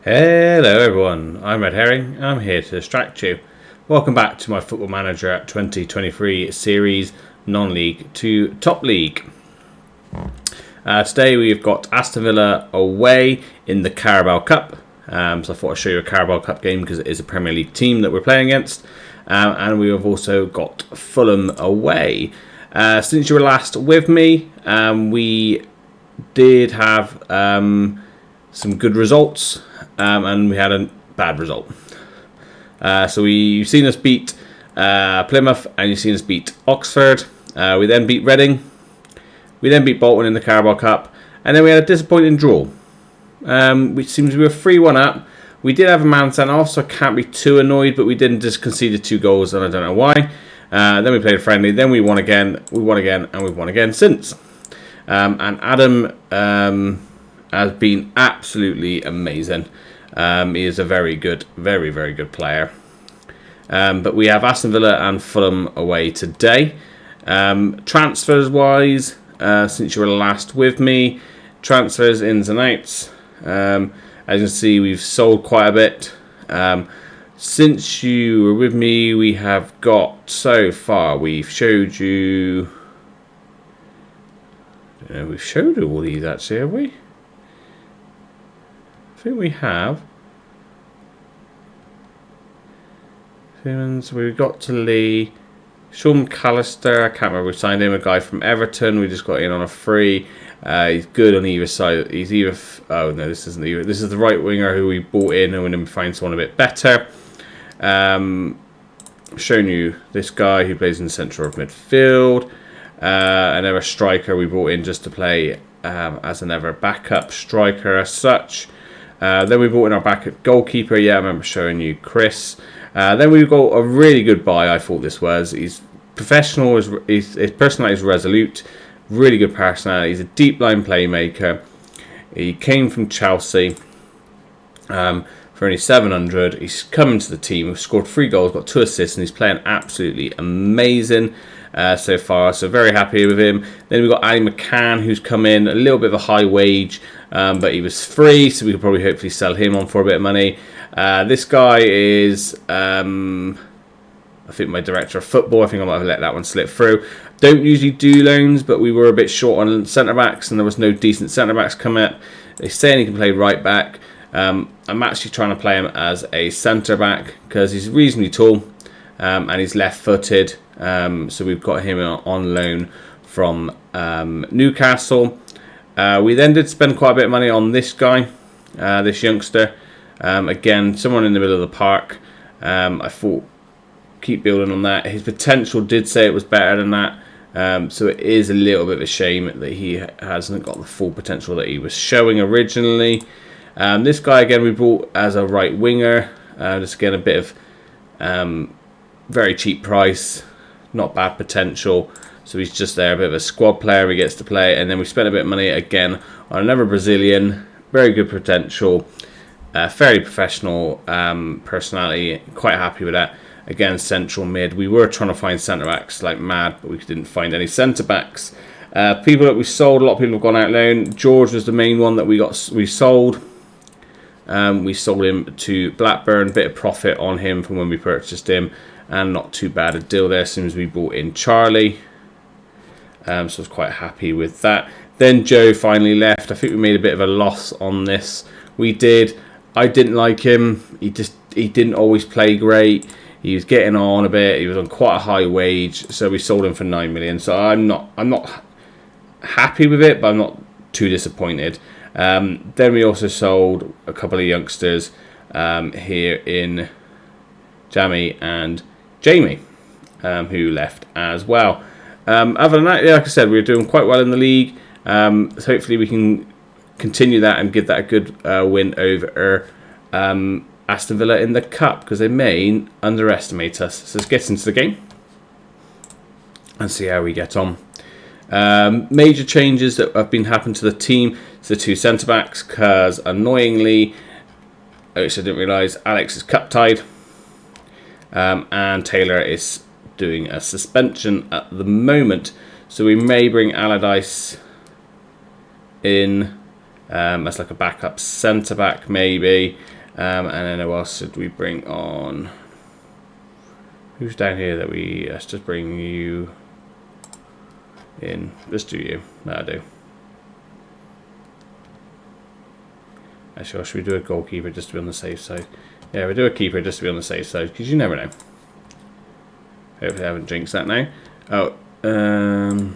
Hello everyone, I'm Red Herring and I'm here to distract you. Welcome back to my Football Manager 2023 series non-league to top league. Today we've got Aston Villa away in the Carabao Cup. So I thought I'd show you a Carabao Cup game because it is a Premier League team that we're playing against. And we have also got Fulham away. Since you were last with me, we did have some good results. And we had a bad result. So you've seen us beat Plymouth and you've seen us beat Oxford. We then beat Reading. We then beat Bolton in the Carabao Cup. And then we had a disappointing draw. Which seems we were 3-1 up. We did have a man sent off, so I can't be too annoyed, but we didn't just conceded 2 goals, and I don't know why. Then we played a friendly, then we won again, and we've won again since. And Adam has been absolutely amazing. He is a very, very good player. But we have Aston Villa and Fulham away today. Transfers wise, since you were last with me, transfers ins and outs. As you can see, we've sold quite a bit. Since you were with me, we have got so far. We've showed you. We've showed you all these actually, have we? I think we have. So we got to Lee, Sean McAllister. I can't remember. We signed him, a guy from Everton. We just got in on a free. He's good on either side. He's either. Oh no, this isn't either. This is the right winger who we bought in, and then we find someone a bit better. Shown you this guy who plays in the centre of midfield. Another striker we brought in just to play as another backup striker as such. Then we brought in our backup goalkeeper. Yeah, I remember showing you Chris. Then we got a really good buy. I thought this was. He's professional. His personality is resolute. Really good personality. He's a deep line playmaker. He came from Chelsea for only 700. He's come into the team. We've scored 3 goals, got 2 assists, and he's playing absolutely amazing so far. So very happy with him. Then we've got Ali McCann, who's come in a little bit of a high wage, but he was free, so we could probably hopefully sell him on for a bit of money. This guy is, I think, my director of football. I think I might have let that one slip through. Don't usually do loans, but we were a bit short on centre-backs, and there was no decent centre-backs coming up. They're saying he can play right-back. I'm actually trying to play him as a centre-back because he's reasonably tall and he's left-footed. So we've got him on loan from Newcastle. We then did spend quite a bit of money on this guy, this youngster. Again, someone in the middle of the park. I thought, keep building on that. His potential did say it was better than that. So it is a little bit of a shame that he hasn't got the full potential that he was showing originally. This guy, again, we brought as a right winger. Just again, a bit of very cheap price. Not bad potential. So he's just there, a bit of a squad player he gets to play. And then we spent a bit of money again on another Brazilian. Very good potential. Fairly professional personality. Quite happy with that. Again, central mid. We were trying to find centre-backs like mad, but we didn't find any centre-backs. People that we sold, a lot of people have gone out loan. George was the main one that we sold. We sold him to Blackburn. Bit of profit on him from when we purchased him. And not too bad a deal there as soon as we bought in Charlie. So I was quite happy with that. Then Joe finally left. I think we made a bit of a loss on this. We did. I didn't like him. He didn't always play great. He was getting on a bit. He was on quite a high wage, so we sold him for 9 million. So I'm not happy with it, but I'm not too disappointed. Then we also sold a couple of youngsters here in Jamie and Jamie, who left as well. Other than that, like I said, we're doing quite well in the league. So hopefully we can continue that and give that a good win over Aston Villa in the Cup, because they may underestimate us. So let's get into the game and see how we get on. Major changes that have been happening to the team. It's the 2 centre-backs, because annoyingly, which I didn't realise, Alex is cup-tied. And Taylor is doing a suspension at the moment. So we may bring Allardyce in as like a backup centre-back maybe. And then who else should we bring on? Who's down here that let's just bring you in. Let's do you. That'll do. Actually, should we do a goalkeeper just to be on the safe side? Yeah, we'll do a keeper just to be on the safe side, because you never know. Hopefully I haven't jinxed that now. Oh, let's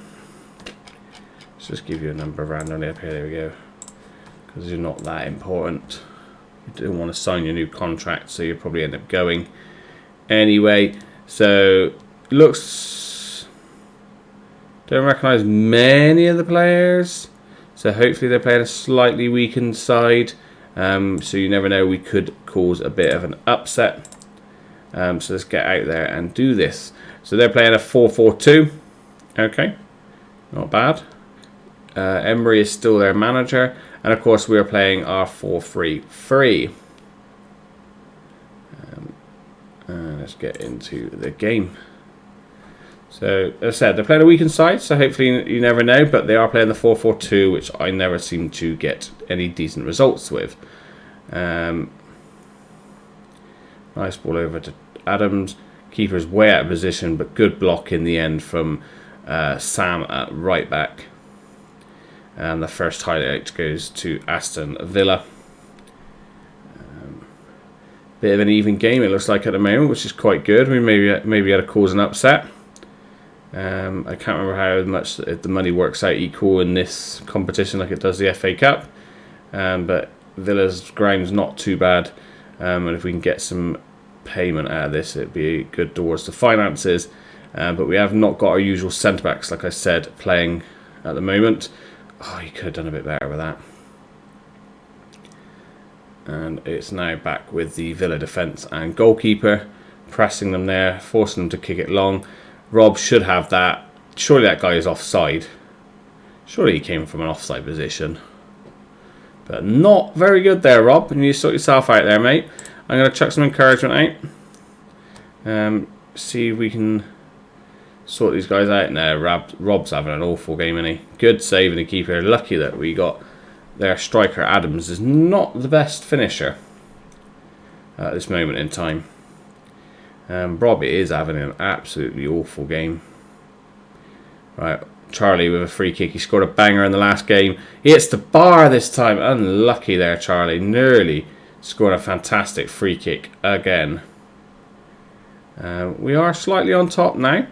just give you a number randomly up here. There we go. Because you're not that important. You don't want to sign your new contract, so you'll probably end up going anyway. So looks, don't recognise many of the players, so hopefully they're playing a slightly weakened side. So you never know, we could cause a bit of an upset. So let's get out there and do this. So they're playing a 4-4-2. Okay, not bad. Emery is still their manager, and of course we are playing our 4-3-3. Let's get into the game. So as I said, they're playing a weakened side, so hopefully you never know, but they are playing the 4-4-2, which I never seem to get any decent results with. Nice ball over to Adams. Keeper's way out of position, but good block in the end from Sam at right back. And the first highlight goes to Aston Villa. Bit of an even game, it looks like, at the moment, which is quite good. We maybe had to cause an upset. I can't remember how much the money works out equal in this competition like it does the FA Cup. But Villa's ground's not too bad. And if we can get some payment out of this, it'd be good towards the finances. But we have not got our usual centre-backs, like I said, playing at the moment. Oh, you could have done a bit better with that. And it's now back with the Villa defence and goalkeeper, pressing them there, forcing them to kick it long. Rob should have that. Surely that guy is offside. Surely he came from an offside position. But not very good there, Rob. You need to sort yourself out there, mate. I'm going to chuck some encouragement out. See if we can sort these guys out. No, Rob's having an awful game, isn't he? Good save, and the keeper. Lucky that we got their striker. Adams is not the best finisher at this moment in time. Robbie is having an absolutely awful game. Right, Charlie with a free kick. He scored a banger in the last game. He hits the bar this time. Unlucky there, Charlie. Nearly scored a fantastic free kick again. We are slightly on top now,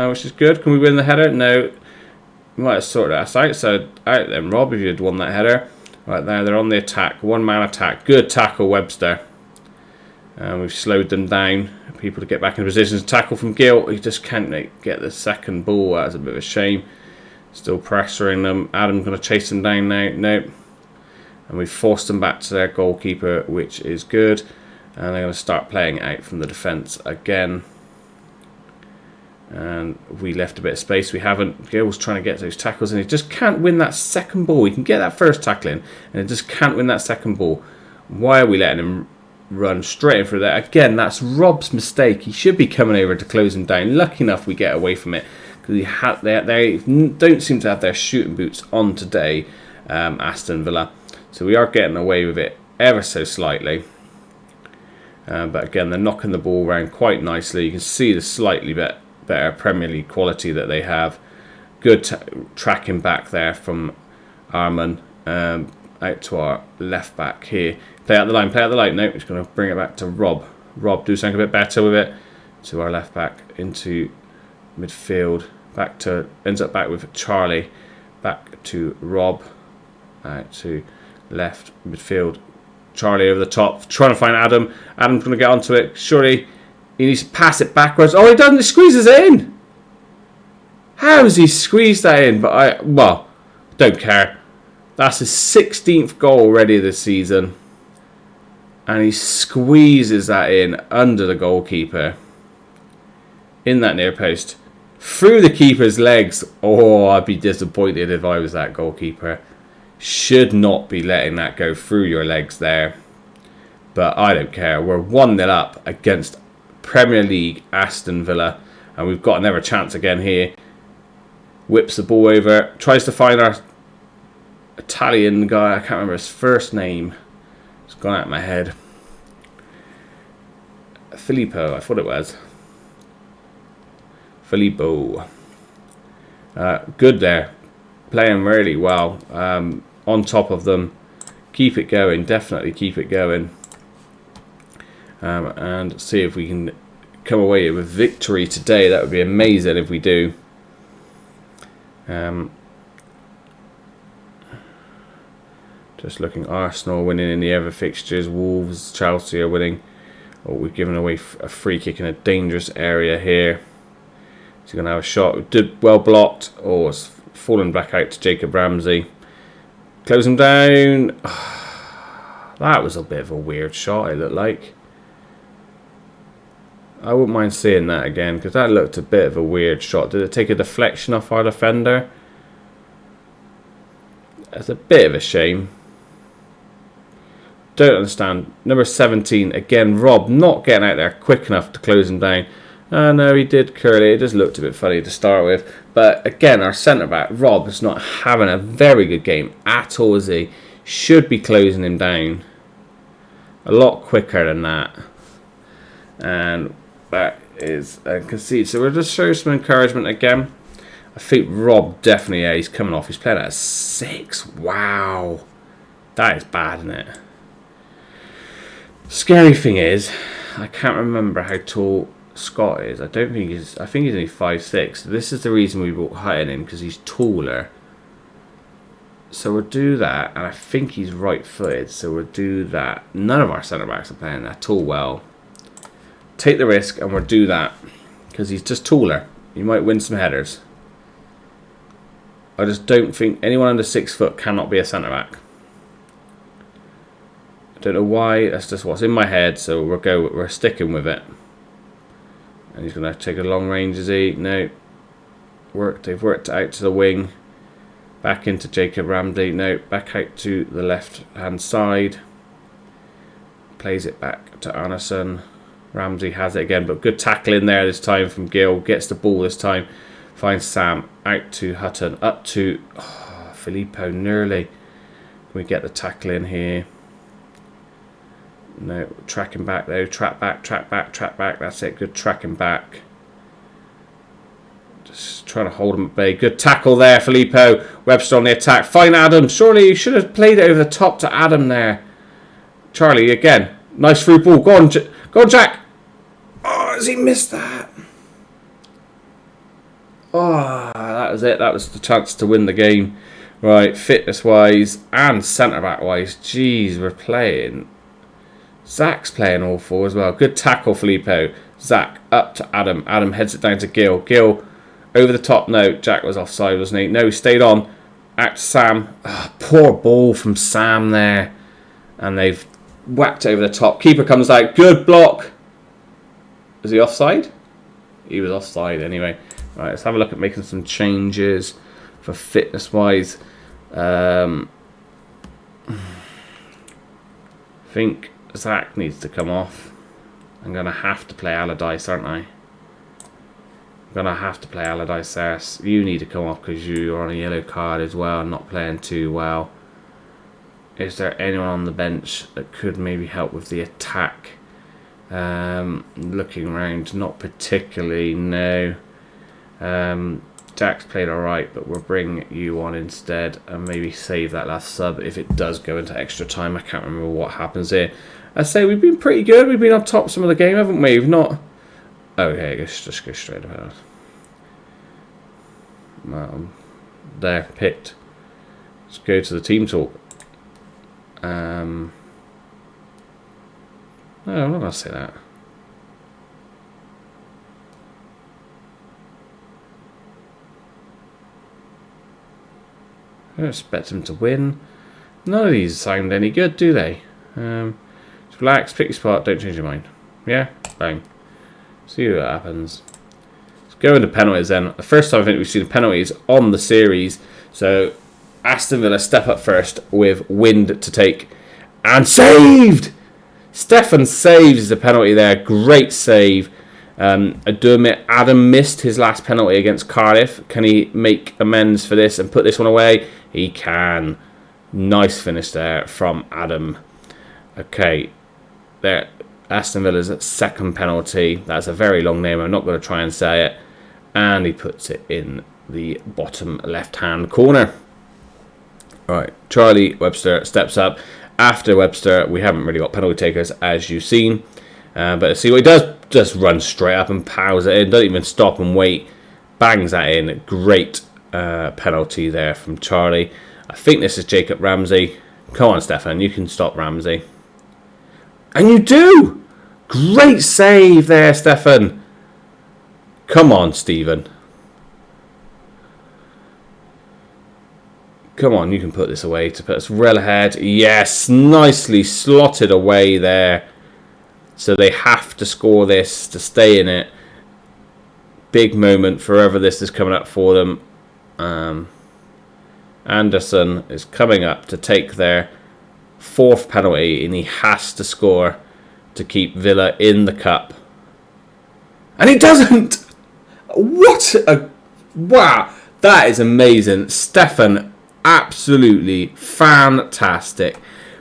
which is good. Can we win the header? No. We might have sorted us out. So out then, Rob, if you'd won that header. Right there, they're on the attack. One-man attack. Good tackle, Webster. We've slowed them down. People to get back in positions. Tackle from Gill. He just can't get the second ball. That's a bit of a shame. Still pressuring them. Adam's going to chase them down now. Nope. And we've forced them back to their goalkeeper, which is good. And they're going to start playing out from the defence again. And we left a bit of space. We haven't. Gill's trying to get those tackles, and he just can't win that second ball. He can get that first tackle in, and he just can't win that second ball. Why are we letting him run straight in through there? Again, that's Rob's mistake. He should be coming over to close him down. Lucky enough we get away from it, because they don't seem to have their shooting boots on today, Aston Villa. So we are getting away with it ever so slightly. But again, they're knocking the ball around quite nicely. You can see the slightly better Premier League quality that they have. Good tracking back there from Arman out to our left back here. Play out the line, play out the line. No, he's going to bring it back to Rob. Rob, do something a bit better with it. To our left back, into midfield. Ends up back with Charlie. Back to Rob. Out to left midfield. Charlie over the top, trying to find Adam. Adam's going to get onto it. Surely he needs to pass it backwards. Oh, he doesn't. He squeezes it in. How has he squeezed that in? But don't care. That's his 16th goal already this season. And he squeezes that in under the goalkeeper. In that near post. Through the keeper's legs. Oh, I'd be disappointed if I was that goalkeeper. Should not be letting that go through your legs there. But I don't care. We're 1-0 up against Premier League Aston Villa. And we've got another chance again here. Whips the ball over. Tries to find our Italian guy. I can't remember his first name. It's gone out of my head. Filippo, I thought it was. Filippo. Good there. Playing really well. On top of them. Keep it going. Definitely keep it going. And see if we can come away with victory today. That would be amazing if we do. Just looking, Arsenal winning in the other fixtures. Wolves, Chelsea are winning. Oh, we've given away a free kick in a dangerous area here. He's going to have a shot. Did well blocked. Oh, it's fallen back out to Jacob Ramsey. Close him down. That was a bit of a weird shot, it looked like. I wouldn't mind seeing that again, because that looked a bit of a weird shot. Did it take a deflection off our defender? That's a bit of a shame. Don't understand. Number 17, again, Rob not getting out there quick enough to close him down. No, he did curly. It just looked a bit funny to start with. But again, our centre-back, Rob, is not having a very good game at all, is he? Should be closing him down a lot quicker than that. And that is a concede. So we'll just show some encouragement again. I think Rob definitely, yeah, he's coming off. He's playing at a 6. Wow. That is bad, isn't it? Scary thing is, I can't remember how tall Scott is. I think he's only 5'6". This is the reason we brought Hutton in, because he's taller. So we'll do that, and I think he's right-footed, so we'll do that. None of our centre-backs are playing at all well. Take the risk, and we'll do that, because he's just taller. You might win some headers. I just don't think anyone under 6 foot cannot be a centre-back. I don't know why, that's just what's in my head, so we're sticking with it. And he's going to take a long range, is he? No. They've worked out to the wing. Back into Jacob Ramsey. No, back out to the left-hand side. Plays it back to Anderson. Ramsey has it again, but good tackle in there this time from Gill. Gets the ball this time. Finds Sam. Out to Hutton. Up to Filippo nearly. Can we get the tackle in here? No, tracking back though. Track back. That's it. Good tracking back. Just trying to hold him at bay. Good tackle there, Filippo. Webster on the attack. Find Adam. Surely you should have played it over the top to Adam there. Charlie again. Nice through ball. Go on, Jack. Oh, has he missed that? Oh, that was it. That was the chance to win the game. Right, fitness-wise and centre-back-wise. Jeez, we're playing. Zach's playing awful as well. Good tackle, Filippo. Zach up to Adam. Adam heads it down to Gill. Gill over the top. No, Jack was offside, wasn't he? No, he stayed on. Out to Sam. Oh, poor ball from Sam there. And they've whacked over the top. Keeper comes out. Good block. Is he offside? He was offside anyway. Right, let's have a look at making some changes for fitness-wise. I think Zach needs to come off. I'm going to have to play Allardyce, aren't I? I'm going to have to play Allardyce there. You need to come off because you are on a yellow card as well, not playing too well. Is there anyone on the bench that could maybe help with the attack? Looking around, not particularly, no. Jack's played alright, but we'll bring you on instead and maybe save that last sub if it does go into extra time. I can't remember what happens here. I say we've been pretty good. We've been on top some of the game, haven't we? We've not... Okay, just go straight ahead. There, picked. Let's go to the team talk. No, I'm not going to say that. I don't expect them to win. None of these sound any good, do they? Just relax, pick your spot, don't change your mind. Yeah? Bang. See what happens. Let's go into penalties then. The first time I think we've seen penalties on the series. So, Aston Villa step up first with wind to take. And saved! Stefan saves the penalty there. Great save. I do admit Adam missed his last penalty against Cardiff. Can he make amends for this and put this one away? He can. Nice finish there from Adam. Okay. There. Aston Villa's second penalty. That's a very long name. I'm not going to try and say it. And he puts it in the bottom left-hand corner. All right, Charlie Webster steps up. After Webster, we haven't really got penalty takers, as you've seen. But let's see what he does. Just runs straight up and powers it in. Doesn't even stop and wait. Bangs that in. Great penalty there from Charlie. I think this is Jacob Ramsey. Come on, Stefan. You can stop Ramsey. And you do! Great save there, Stefan. Come on, Stephen. Come on, you can put this away to put us well ahead. Yes, nicely slotted away there. So they have to score this to stay in it. Big moment forever this is coming up for them. Anderson is coming up to take their fourth penalty, and he has to score to keep Villa in the cup. And he doesn't! What a... Wow! That is amazing. Stefan, absolutely fantastic.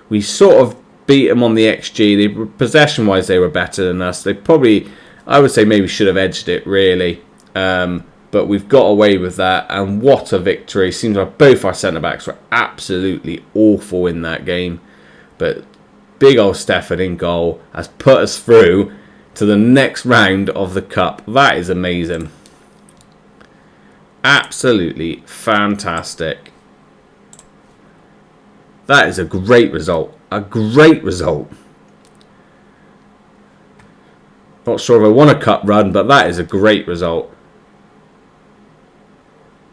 We sort of beat them on the XG. Possession-wise, they were better than us. They probably, I would say, maybe should have edged it, really. But we've got away with that, and what a victory. Seems like both our centre-backs were absolutely awful in that game. But big old Stefan in goal has put us through to the next round of the cup. That is amazing. Absolutely fantastic. That is a great result. A great result. Not sure if I want a cup run, but that is a great result.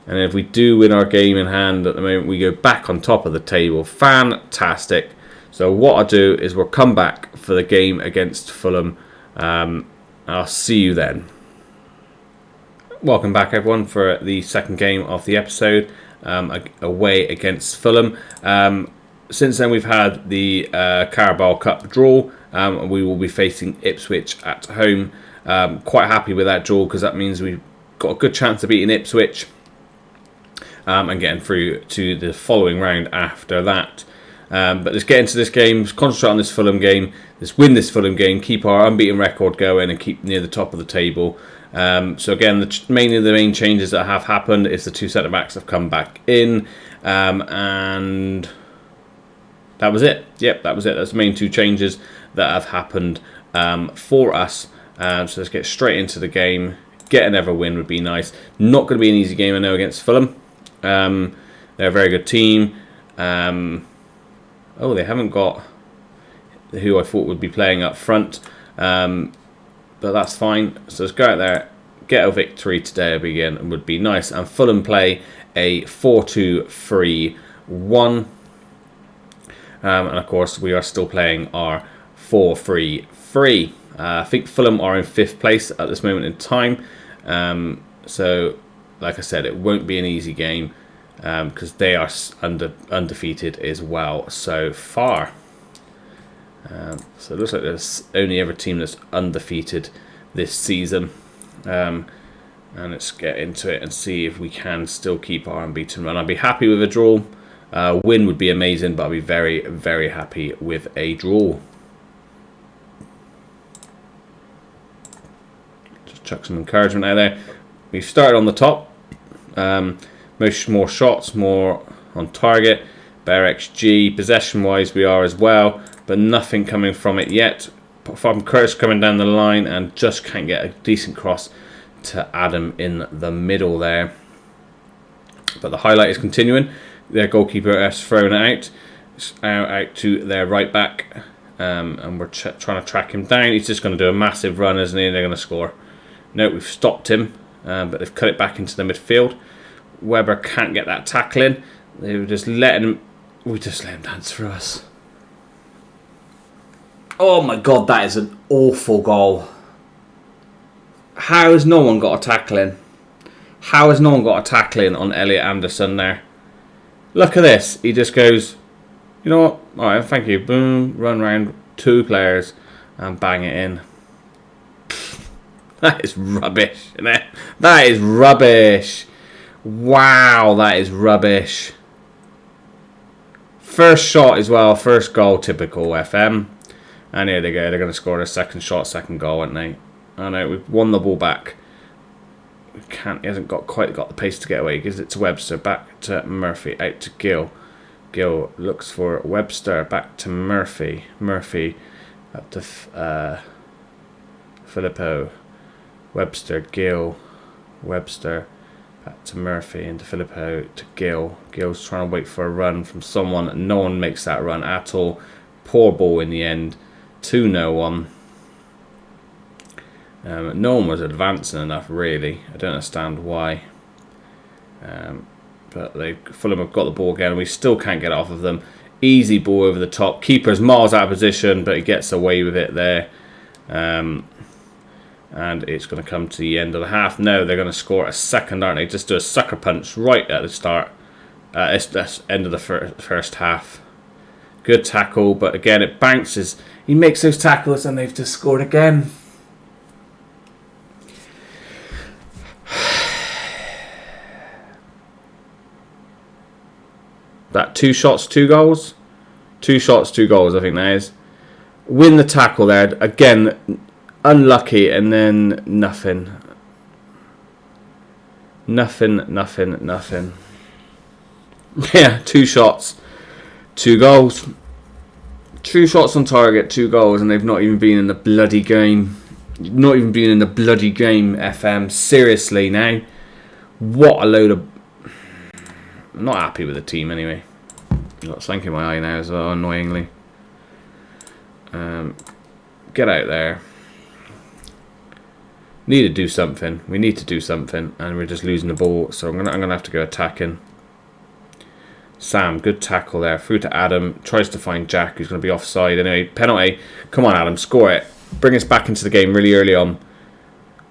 And if we do win our game in hand at the moment, we go back on top of the table. Fantastic. So what I'll do is we'll come back for the game against Fulham. I'll see you then. Welcome back, everyone, for the second game of the episode away against Fulham. Since then, we've had the CARABAO Cup draw. We will be facing Ipswich at home. Quite happy with that draw because that means we've got a good chance of beating Ipswich and getting through to the following round after that. But let's get into this game. Let's concentrate on this Fulham game. Let's win this Fulham game. Keep our unbeaten record going and keep near the top of the table. So again, mainly the main changes that have happened is the two centre backs have come back in, and that was it. Yep, that was it. That's the main two changes that have happened for us. So let's get straight into the game. Get another win would be nice. Not going to be an easy game, I know, against Fulham. They're a very good team. Oh, they haven't got who I thought would be playing up front. But that's fine. So let's go out there, get a victory today again, would be nice. And Fulham play a 4-2-3-1. And of course, we are still playing our 4-3-3. I think Fulham are in 5th place at this moment in time. So, like I said, it won't be an easy game because they are undefeated as well so far. So it looks like there's only ever team that's undefeated this season. And let's get into it and see if we can still keep our unbeaten run. I'd be happy with a draw. Win would be amazing, but I'd be very, very happy with a draw. Just chuck some encouragement out there. We've started on the top. More shots, more on target. Better XG. Possession-wise, we are as well. But nothing coming from it yet. From Curtis coming down the line and just can't get a decent cross to Adam in the middle there. But the highlight is continuing. Their goalkeeper has thrown it out to their right back. And we're trying to track him down. He's just going to do a massive run, isn't he? And they're going to score. No, we've stopped him. But they've cut it back into the midfield. Weber can't get that tackle in. They were just letting him... We just let him dance through us. Oh my god, that is an awful goal. How has no one got a tackle in? How has no one got a tackle in on Elliot Anderson there? Look at this. He just goes, you know what? Alright, thank you. Boom, run round 2 players and bang it in. That is rubbish, isn't it? That is rubbish. Wow, that is rubbish. First shot as well, first goal, typical FM. And here they go. They're going to score their second shot, second goal, aren't they? Oh no, we've won the ball back. We can't. He hasn't quite got the pace to get away. He gives it to Webster. Back to Murphy. Out to Gill. Gill looks for Webster. Back to Murphy. Murphy up to Filippo. Webster. Gill. Webster. Back to Murphy. Into Filippo. To Gill. Gill's trying to wait for a run from someone. No one makes that run at all. Poor ball in the end. 2-0 no one was advancing enough, really. I don't understand why. But Fulham have got the ball again. We still can't get it off of them. Easy ball over the top. Keeper's miles out of position, but he gets away with it there. And it's going to come to the end of the half. No, they're going to score a second, aren't they? Just do a sucker punch right at the start. It's the end of the first half. Good tackle, but again, it bounces. He makes those tackles and they've just scored again. That 2 shots, 2 goals? 2 shots, 2 goals, I think that is. Win the tackle there. Again, unlucky, and then nothing. Nothing. Yeah, 2 shots, 2 goals. 2 shots on target, 2 goals, and they've not even been in the bloody game. Not even been in the bloody game, FM. Seriously, now. What a load of... I'm not happy with the team anyway. I've got something in my eye now as well, annoyingly. Get out there. Need to do something. We need to do something, and we're just losing the ball. So I'm gonna have to go attacking. Sam, good tackle there. Through to Adam. Tries to find Jack, who's going to be offside. Anyway, penalty. Come on, Adam, score it. Bring us back into the game really early on.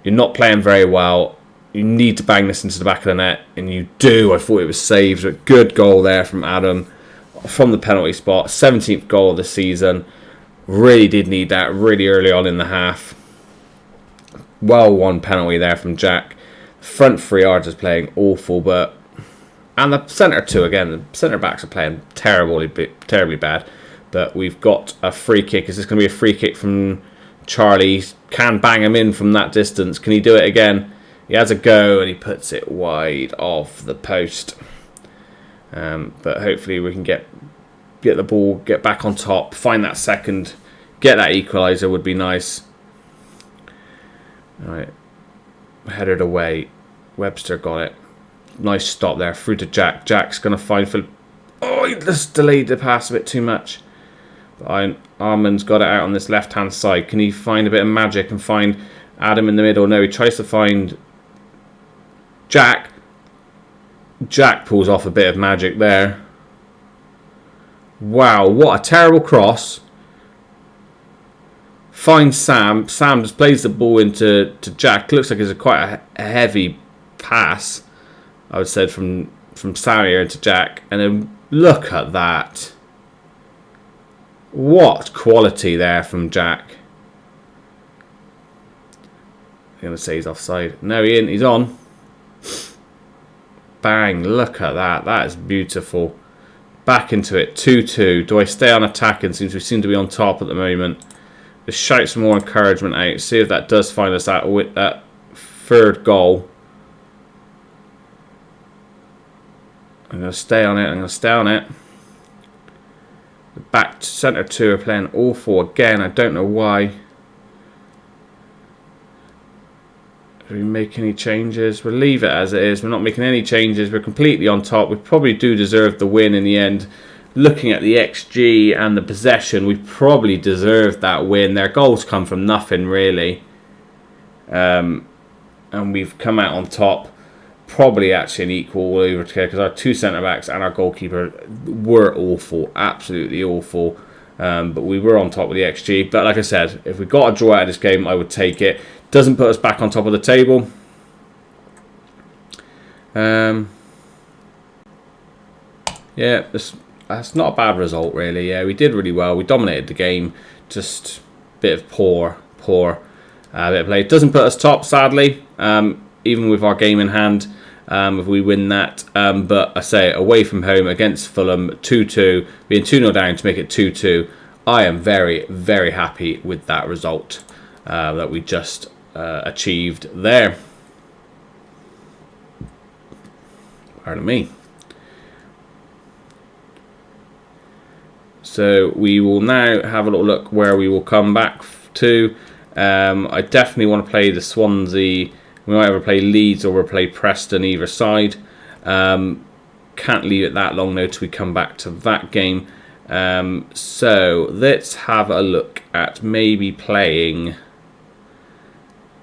You're not playing very well. You need to bang this into the back of the net, and you do. I thought it was saved. A good goal there from Adam from the penalty spot. 17th goal of the season. Really did need that really early on in the half. Well won penalty there from Jack. Front 3 are just playing awful, but... And the centre 2 again. The centre backs are playing terribly bad. But we've got a free kick. Is this going to be a free kick from Charlie? Can bang him in from that distance. Can he do it again? He has a go and he puts it wide off the post. But hopefully we can get the ball, get back on top, find that second, get that equaliser would be nice. All right, headed away. Webster got it. Nice stop there. Through to Jack. Jack's going to find Philip. Oh, he just delayed the pass a bit too much. But Armand's got it out on this left-hand side. Can he find a bit of magic and find Adam in the middle? No, he tries to find Jack. Jack pulls off a bit of magic there. Wow, what a terrible cross. Finds Sam. Sam just plays the ball into Jack. Looks like it's quite a heavy pass, I would say, from Sam here into Jack. And then look at that. What quality there from Jack. I'm going to say he's offside. No, he isn't. He's on. Bang. Look at that. That is beautiful. Back into it. 2-2. Do I stay on attacking since we seem to be on top at the moment? Just shout some more encouragement out. See if that does find us out with that third goal. I'm going to stay on it. The back centre 2 are playing awful again. I don't know why. Do we make any changes? We'll leave it as it is. We're not making any changes. We're completely on top. We probably do deserve the win in the end. Looking at the XG and the possession, we probably deserved that win. Their goals come from nothing, really. And we've come out on top. Probably actually an equal all over together because our 2 centre-backs and our goalkeeper were awful. Absolutely awful. But we were on top with the XG. But like I said, if we got a draw out of this game, I would take it. Doesn't put us back on top of the table. Yeah, that's not a bad result, really. Yeah, we did really well. We dominated the game. Just a bit of poor bit of play. It doesn't put us top, sadly, even with our game in hand, if we win that. But I say, away from home against Fulham, 2-2, being 2-0 down to make it 2-2. I am very, very happy with that result that we just achieved there. Pardon me. So we will now have a little look where we will come back to. I definitely want to play the Swansea. We might ever play Leeds or we'll play Preston either side. Can't leave it that long though till we come back to that game. So let's have a look at maybe playing.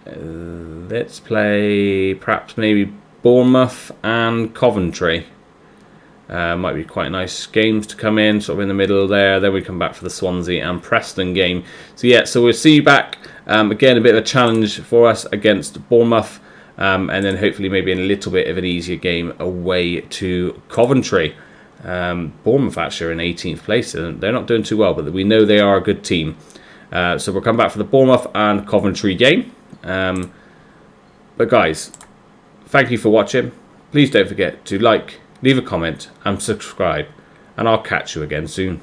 Let's play perhaps maybe Bournemouth and Coventry. Might be quite nice games to come in, sort of in the middle there. Then we come back for the Swansea and Preston game. So yeah, so we'll see you back. Again, a bit of a challenge for us against Bournemouth. And then hopefully maybe a little bit of an easier game away to Coventry. Bournemouth actually are in 18th place. They're not doing too well, but we know they are a good team. So we'll come back for the Bournemouth and Coventry game. But guys, thank you for watching. Please don't forget to like, leave a comment and subscribe. And I'll catch you again soon.